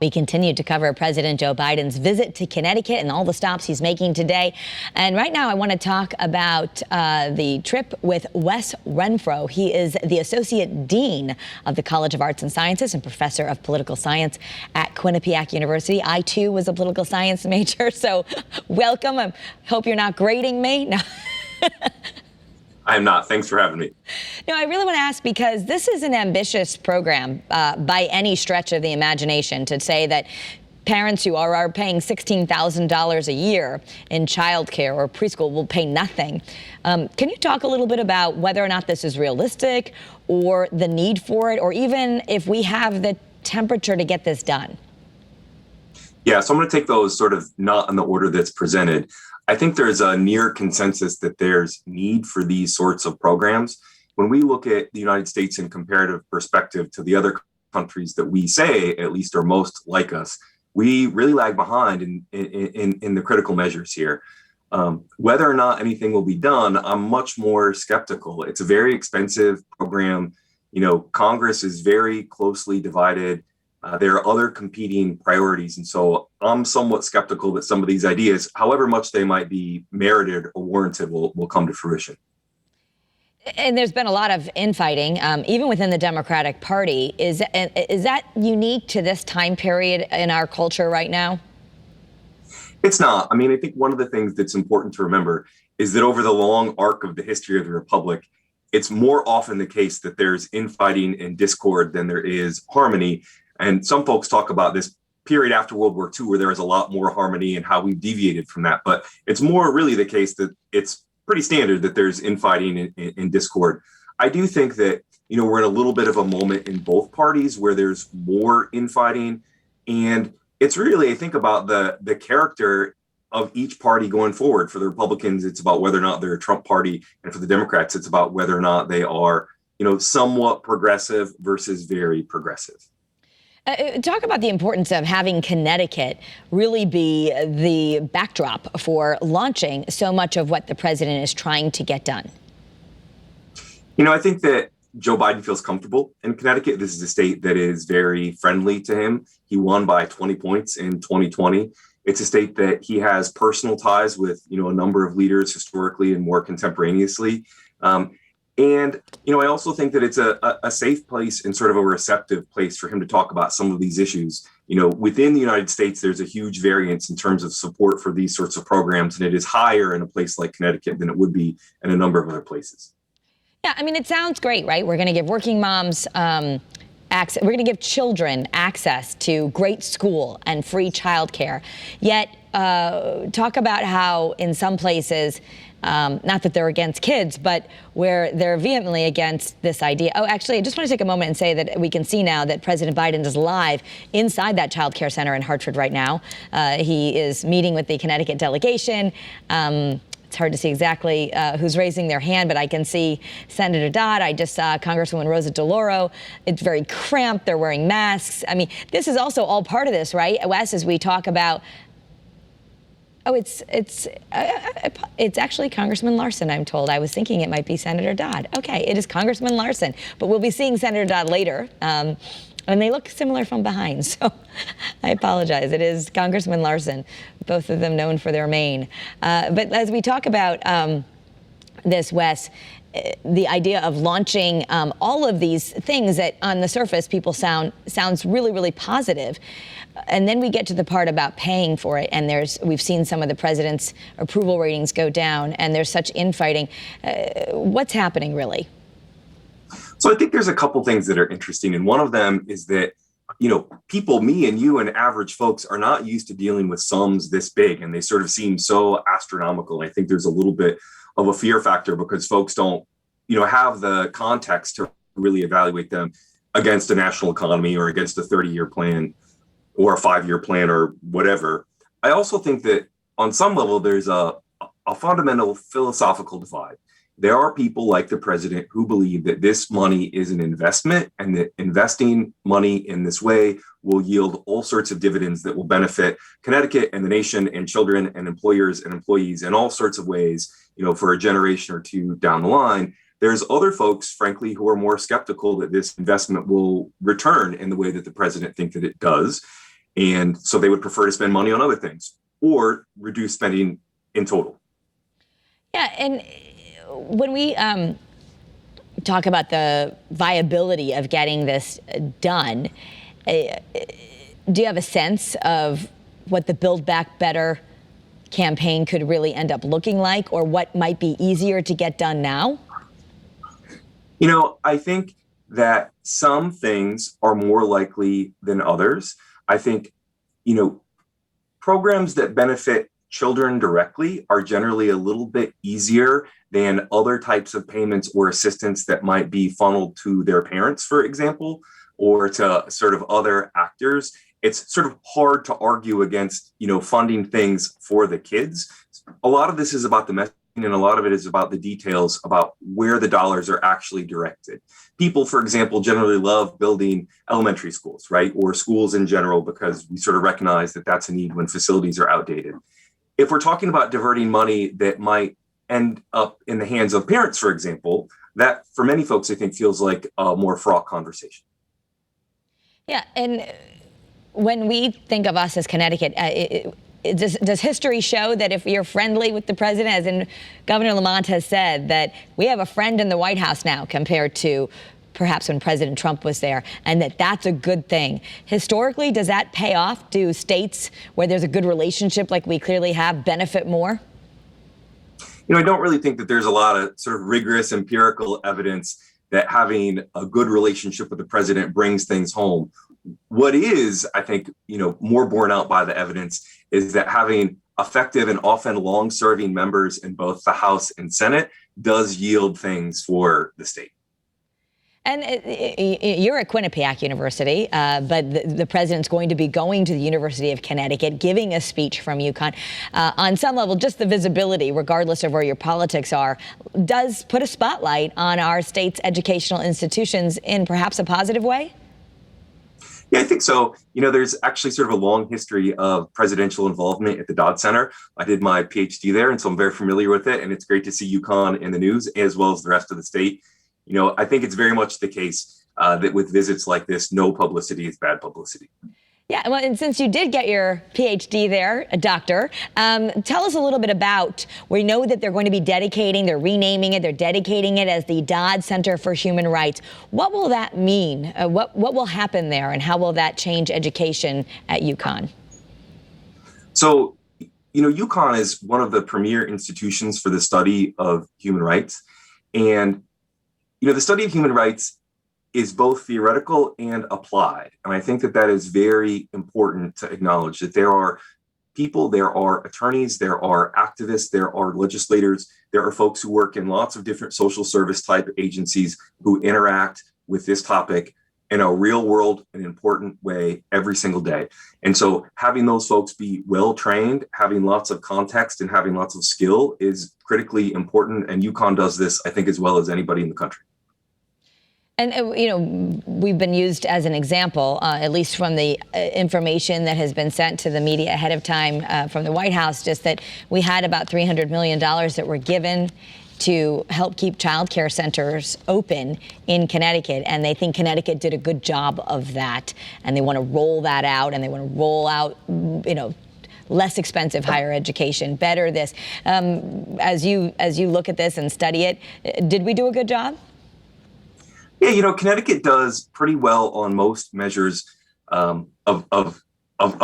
We continue to cover President Joe Biden's visit to Connecticut and all the stops he's making today. And right now I want to talk about the trip with Wes Renfro. He is the Associate Dean of the College of Arts and Sciences and Professor of Political Science at Quinnipiac University. I, too, was a political science major, so welcome. I hope you're not grading me. No. I am not. Thanks for having me. No, I really want to ask because this is an ambitious program by any stretch of the imagination to say that parents who are paying $16,000 a year in childcare or preschool will pay nothing. Can you talk a little bit about whether or not this is realistic or the need for it, or even if we have the temperature to get this done? Yeah, so I'm going to take those sort of not in the order that's presented. I think there's a near consensus that there's need for these sorts of programs. When we look at the United States in comparative perspective to the other countries that we say at least are most like us, we really lag behind in the critical measures here. Whether or not anything will be done, I'm much more skeptical. It's a very expensive program. You know, Congress is very closely divided. There are other competing priorities. And so I'm somewhat skeptical that some of these ideas, however much they might be merited or warranted, will come to fruition. And there's been a lot of infighting, even within the Democratic Party. Is that unique to this time period in our culture right now? It's not. I mean, I think one of the things that's important to remember is that over the long arc of the history of the Republic, it's more often the case that there's infighting and discord than there is harmony. And some folks talk about this period after World War II where there was a lot more harmony and how we've deviated from that. But it's more really the case that it's pretty standard that there's infighting and discord. I do think that, you know, we're in a little bit of a moment in both parties where there's more infighting. And it's really, I think, about the character of each party going forward. For the Republicans, it's about whether or not they're a Trump party. And for the Democrats, it's about whether or not they are, you know, somewhat progressive versus very progressive. Talk about the importance of having Connecticut really be the backdrop for launching so much of what the president is trying to get done. You know, I think that Joe Biden feels comfortable in Connecticut. This is a state that is very friendly to him. He won by 20 points in 2020. It's a state that he has personal ties with, you know, a number of leaders historically and more contemporaneously. And, you know, I also think that it's a safe place and sort of a receptive place for him to talk about some of these issues. You know, within the United States, there's a huge variance in terms of support for these sorts of programs, and it is higher in a place like Connecticut than it would be in a number of other places. Yeah, I mean, it sounds great, right? We're going to give working moms access. We're going to give children access to great school and free childcare. Yet talk about how in some places, not that they're against kids, but where they're vehemently against this idea. Oh, actually, I just want to take a moment and say that we can see now that President Biden is live inside that child care center in Hartford right now. He is meeting with the Connecticut delegation. It's hard to see exactly who's raising their hand, but I can see Senator Dodd. I just saw Congresswoman Rosa DeLauro. It's very cramped. They're wearing masks. I mean, this is also all part of this, right, Wes, as we talk about. Oh, it's actually Congressman Larson, I'm told. I was thinking it might be Senator Dodd. Okay, it is Congressman Larson, but we'll be seeing Senator Dodd later. And they look similar from behind, so I apologize. It is Congressman Larson, both of them known for their mane. But as we talk about this, Wes, the idea of launching all of these things that on the surface people sounds really, really positive. And then we get to the part about paying for it, and we've seen some of the president's approval ratings go down, and there's such infighting. What's happening, really? So I think there's a couple things that are interesting, and one of them is that, you know, people, me and you and average folks are not used to dealing with sums this big, and they sort of seem so astronomical. I think there's a little bit of a fear factor because folks don't, you know, have the context to really evaluate them against a national economy or against a 30-year plan or a 5-year plan or whatever. I also think that on some level, there's a fundamental philosophical divide. There are people like the president who believe that this money is an investment and that investing money in this way will yield all sorts of dividends that will benefit Connecticut and the nation and children and employers and employees in all sorts of ways, you know, for a generation or two down the line. There's other folks, frankly, who are more skeptical that this investment will return in the way that the president thinks that it does. And so they would prefer to spend money on other things or reduce spending in total. Yeah, and when we talk about the viability of getting this done, do you have a sense of what the Build Back Better campaign could really end up looking like, or what might be easier to get done now? You know, I think that some things are more likely than others. I think, programs that benefit children directly are generally a little bit easier than other types of payments or assistance that might be funneled to their parents, for example, or to sort of other actors. It's sort of hard to argue against, funding things for the kids. A lot of this is about the messaging, and a lot of it is about the details about where the dollars are actually directed. People, for example, generally love building elementary schools, right? Or schools in general, because we sort of recognize that that's a need when facilities are outdated. If we're talking about diverting money that might end up in the hands of parents, for example, that for many folks, I think feels like a more fraught conversation. Yeah, and when we think of us as Connecticut, does history show that if you're friendly with the president, as in Governor Lamont has said, that we have a friend in the White House now compared to perhaps when President Trump was there, and that's a good thing? Historically, does that pay off? Do states where there's a good relationship like we clearly have benefit more? I don't really think that there's a lot of sort of rigorous empirical evidence that having a good relationship with the president brings things home. What is, I think, more borne out by the evidence is that having effective and often long-serving members in both the House and Senate does yield things for the state. And you're at Quinnipiac University, but the president's going to be going to the University of Connecticut, giving a speech from UConn. On some level, just the visibility, regardless of where your politics are, does put a spotlight on our state's educational institutions in perhaps a positive way? Yeah, I think so. There's actually sort of a long history of presidential involvement at the Dodd Center. I did my PhD there, and so I'm very familiar with it. And it's great to see UConn in the news, as well as the rest of the state. I think it's very much the case that with visits like this, no publicity is bad publicity. Yeah, well, and since you did get your PhD there, doctor, tell us a little bit about, we know that they're going to be they're renaming it, they're dedicating it as the Dodd Center for Human Rights. What will that mean? What will happen there, and how will that change education at UConn? So, UConn is one of the premier institutions for the study of human rights. And, the study of human rights is both theoretical and applied. And I think that is very important to acknowledge, that there are people, there are attorneys, there are activists, there are legislators, there are folks who work in lots of different social service type agencies who interact with this topic in a real world and important way every single day. And so having those folks be well trained, having lots of context, and having lots of skill is critically important. And UConn does this, I think, as well as anybody in the country. And, we've been used as an example, at least from the information that has been sent to the media ahead of time from the White House, just that we had about $300 million that were given to help keep child care centers open in Connecticut. And they think Connecticut did a good job of that. And they want to roll that out, and they want to roll out, less expensive higher education, better this. As you look at this and study it, did we do a good job? Yeah, Connecticut does pretty well on most measures of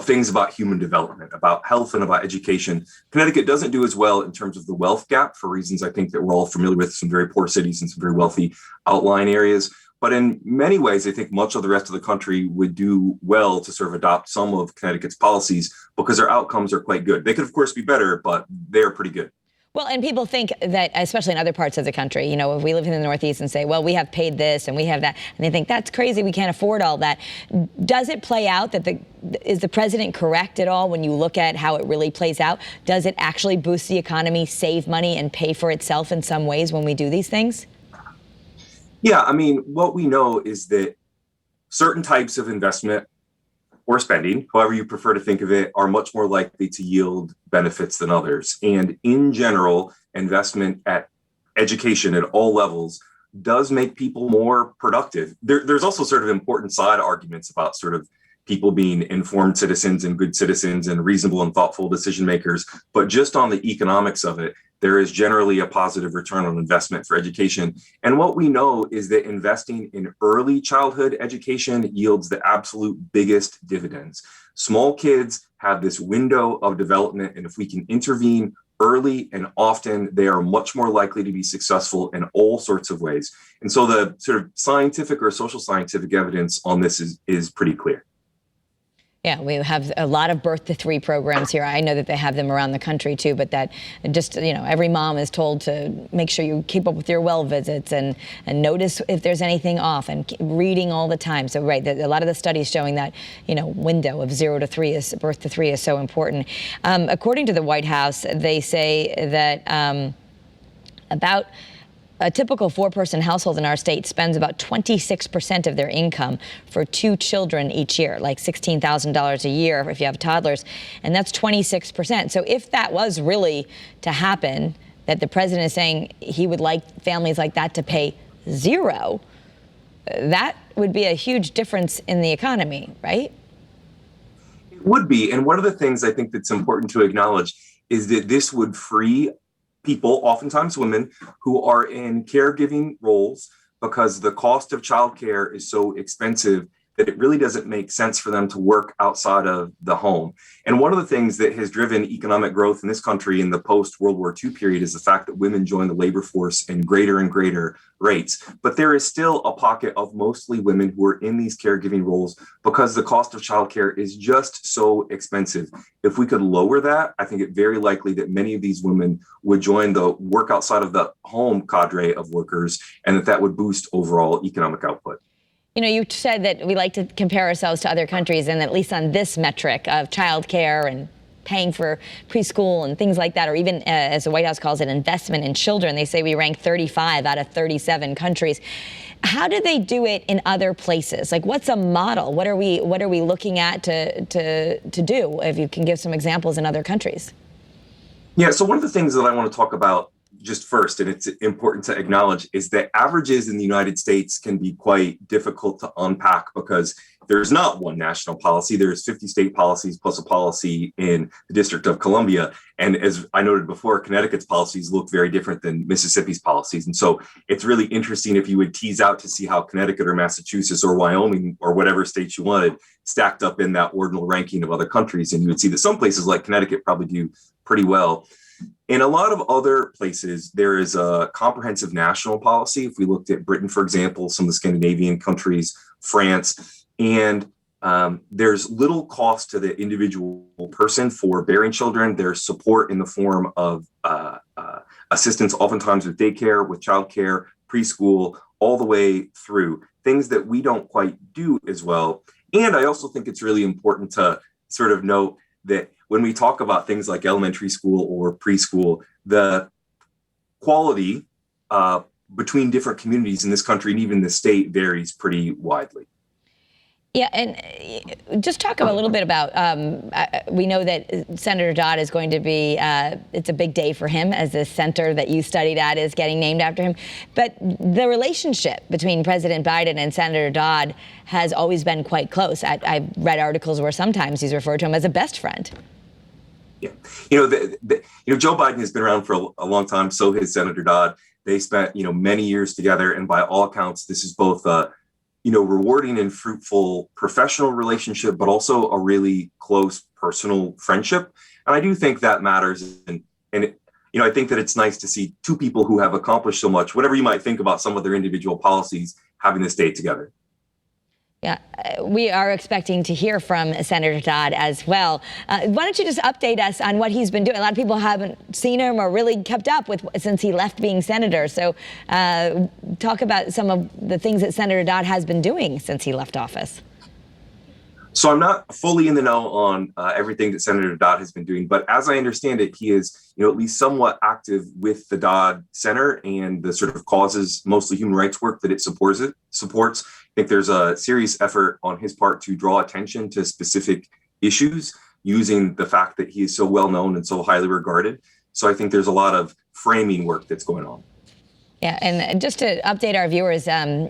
things about human development, about health, and about education. Connecticut doesn't do as well in terms of the wealth gap, for reasons I think that we're all familiar with, some very poor cities and some very wealthy outlying areas. But in many ways, I think much of the rest of the country would do well to sort of adopt some of Connecticut's policies, because their outcomes are quite good. They could, of course, be better, but they're pretty good. Well, and people think that, especially in other parts of the country, if we live in the Northeast and say, well, we have paid this and we have that, and they think that's crazy, we can't afford all that. Does it play out that is the president correct at all when you look at how it really plays out? Does it actually boost the economy, save money, and pay for itself in some ways when we do these things? Yeah, I mean, what we know is that certain types of investment or spending, however you prefer to think of it, are much more likely to yield benefits than others. And in general, investment at education at all levels does make people more productive. There's also sort of important side arguments about sort of, people being informed citizens and good citizens and reasonable and thoughtful decision makers. But just on the economics of it, there is generally a positive return on investment for education. And what we know is that investing in early childhood education yields the absolute biggest dividends. Small kids have this window of development, and if we can intervene early and often, they are much more likely to be successful in all sorts of ways. And so the sort of scientific or social scientific evidence on this is pretty clear. Yeah, we have a lot of birth to 3 programs here. I know that they have them around the country too, but that just, every mom is told to make sure you keep up with your well visits and notice if there's anything off and reading all the time. So, right, a lot of the studies showing that, window of 0 to 3 birth to 3 is so important. According to the White House, they say that about a typical 4-person household in our state spends about 26% of their income for 2 children each year, like $16,000 a year if you have toddlers, and that's 26%. So if that was really to happen, that the president is saying he would like families like that to pay 0, that would be a huge difference in the economy, right? It would be. And one of the things I think that's important to acknowledge is that this would free people, oftentimes women, who are in caregiving roles because the cost of childcare is so expensive that it really doesn't make sense for them to work outside of the home. And one of the things that has driven economic growth in this country in the post-World War II period is the fact that women join the labor force in greater and greater rates. But there is still a pocket of mostly women who are in these caregiving roles because the cost of childcare is just so expensive. If we could lower that, I think it's very likely that many of these women would join the work outside of the home cadre of workers, and that would boost overall economic output. You said that we like to compare ourselves to other countries, and at least on this metric of childcare and paying for preschool and things like that, or even as the White House calls it, investment in children, they say we rank 35 out of 37 countries. How do they do it in other places? Like, what's a model? What are we looking at to do? If you can give some examples in other countries. Yeah. So one of the things that I want to talk about just first, and it's important to acknowledge, is that averages in the United States can be quite difficult to unpack because there's not one national policy. There's 50 state policies plus a policy in the District of Columbia. And as I noted before, Connecticut's policies look very different than Mississippi's policies. And so it's really interesting if you would tease out to see how Connecticut or Massachusetts or Wyoming or whatever states you wanted stacked up in that ordinal ranking of other countries. And you would see that some places like Connecticut probably do pretty well. In a lot of other places, there is a comprehensive national policy. If we looked at Britain, for example, some of the Scandinavian countries, France, and there's little cost to the individual person for bearing children. There's support in the form of assistance, oftentimes with daycare, with childcare, preschool, all the way through, things that we don't quite do as well. And I also think it's really important to sort of note that when we talk about things like elementary school or preschool, the quality between different communities in this country and even the state varies pretty widely. Yeah, and just talk a little bit about, we know that Senator Dodd is going to be, it's a big day for him as the center that you studied at is getting named after him. But the relationship between President Biden and Senator Dodd has always been quite close. I've read articles where sometimes he's referred to him as a best friend. Yeah, Joe Biden has been around for a long time. So has Senator Dodd. They spent, many years together. And by all accounts, this is both rewarding and fruitful professional relationship, but also a really close personal friendship. And I do think that matters. And I think that it's nice to see two people who have accomplished so much, whatever you might think about some of their individual policies, having this day together. Yeah, we are expecting to hear from Senator Dodd as well. Why don't you just update us on what he's been doing? A lot of people haven't seen him or really kept up with since he left being senator. So talk about some of the things that Senator Dodd has been doing since he left office. So I'm not fully in the know on everything that Senator Dodd has been doing, but as I understand it, he is, at least somewhat active with the Dodd Center and the sort of causes, mostly human rights work that it supports. I think there's a serious effort on his part to draw attention to specific issues using the fact that he is so well known and so highly regarded. So I think there's a lot of framing work that's going on. Yeah, and just to update our viewers,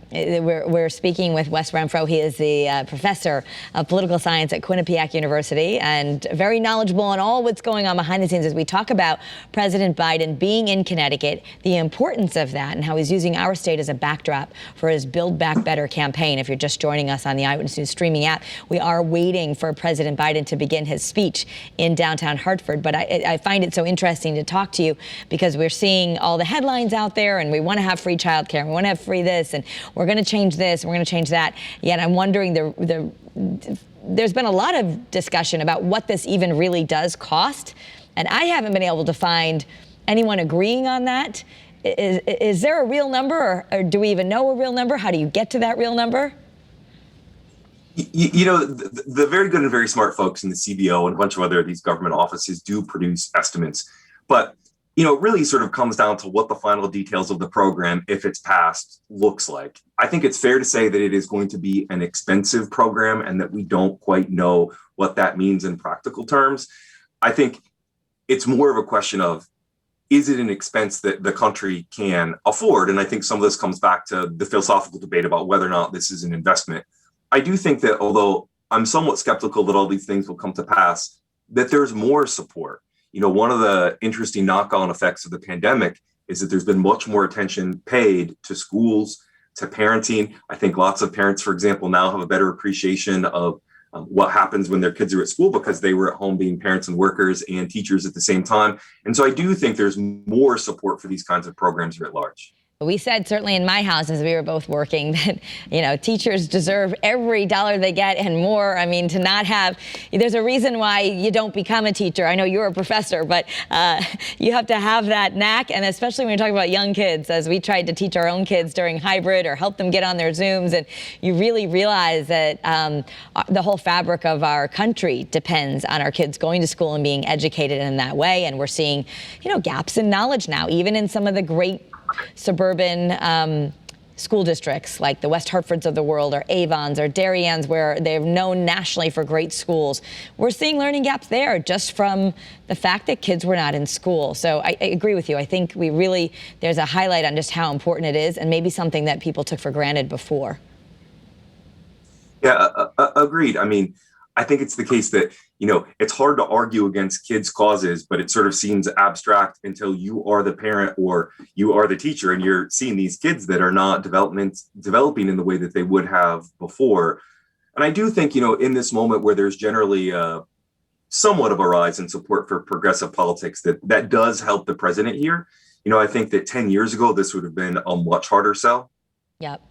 we're speaking with Wes Renfro. He is the professor of political science at Quinnipiac University and very knowledgeable on all what's going on behind the scenes as we talk about President Biden being in Connecticut, the importance of that, and how he's using our state as a backdrop for his Build Back Better campaign. If you're just joining us on the Eyewitness News streaming app, we are waiting for President Biden to begin his speech in downtown Hartford. But I find it so interesting to talk to you because we're seeing all the headlines out there, and we want to have free childcare, we want to have free this, and we're going to change this, and we're going to change that. Yet I'm wondering, there's been a lot of discussion about what this even really does cost, and I haven't been able to find anyone agreeing on that. Is there a real number, or do we even know a real number? How do you get to that real number? You know, the very good and very smart folks in the CBO and a bunch of other these government offices do produce estimates, but you know, it really sort of comes down to what the final details of the program, if it's passed, looks like. I think it's fair to say that it is going to be an expensive program and that we don't quite know what that means in practical terms. I think it's more of a question of, is it an expense that the country can afford? And I think some of this comes back to the philosophical debate about whether or not this is an investment. I do think that although I'm somewhat skeptical that all these things will come to pass, that there's more support. You know, one of the interesting knock-on effects of the pandemic is that there's been much more attention paid to schools, to parenting. I think lots of parents, for example, now have a better appreciation of what happens when their kids are at school because they were at home being parents and workers and teachers at the same time. And so I do think there's more support for these kinds of programs writ large. We said certainly in my house as we were both working that, you know, teachers deserve every dollar they get and more. I mean, to not have, there's a reason why you don't become a teacher. I know you're a professor, but you have to have that knack. And especially when you're talking about young kids, as we tried to teach our own kids during hybrid or help them get on their Zooms. And you really realize that the whole fabric of our country depends on our kids going to school and being educated in that way. And we're seeing, you know, gaps in knowledge now, even in some of the great suburban school districts like the West Hartfords of the world or Avons or Dariennes, where they're known nationally for great schools. We're seeing learning gaps there just from the fact that kids were not in school. So I agree with you. I think there's a highlight on just how important it is and maybe something that people took for granted before. Yeah, agreed. I mean, I think it's the case that, you know, it's hard to argue against kids' causes, but it sort of seems abstract until you are the parent or you are the teacher and you're seeing these kids that are not developing in the way that they would have before. And I do think, you know, in this moment where there's generally somewhat of a rise in support for progressive politics, that does help the president here. You know, I think that 10 years ago, this would have been a much harder sell. Yep.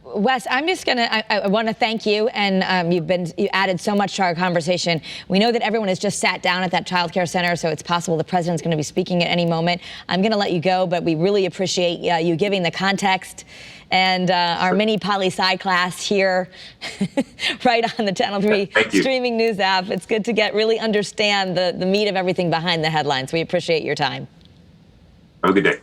Wes, I'm just I want to thank you, and you added so much to our conversation. We know that everyone has just sat down at that child care center, so it's possible the president's going to be speaking at any moment. I'm going to let you go, but we really appreciate you giving the context and our mini poli-sci class here right on the Channel 3 streaming news app. It's good to really understand the meat of everything behind the headlines. We appreciate your time. Have a good day.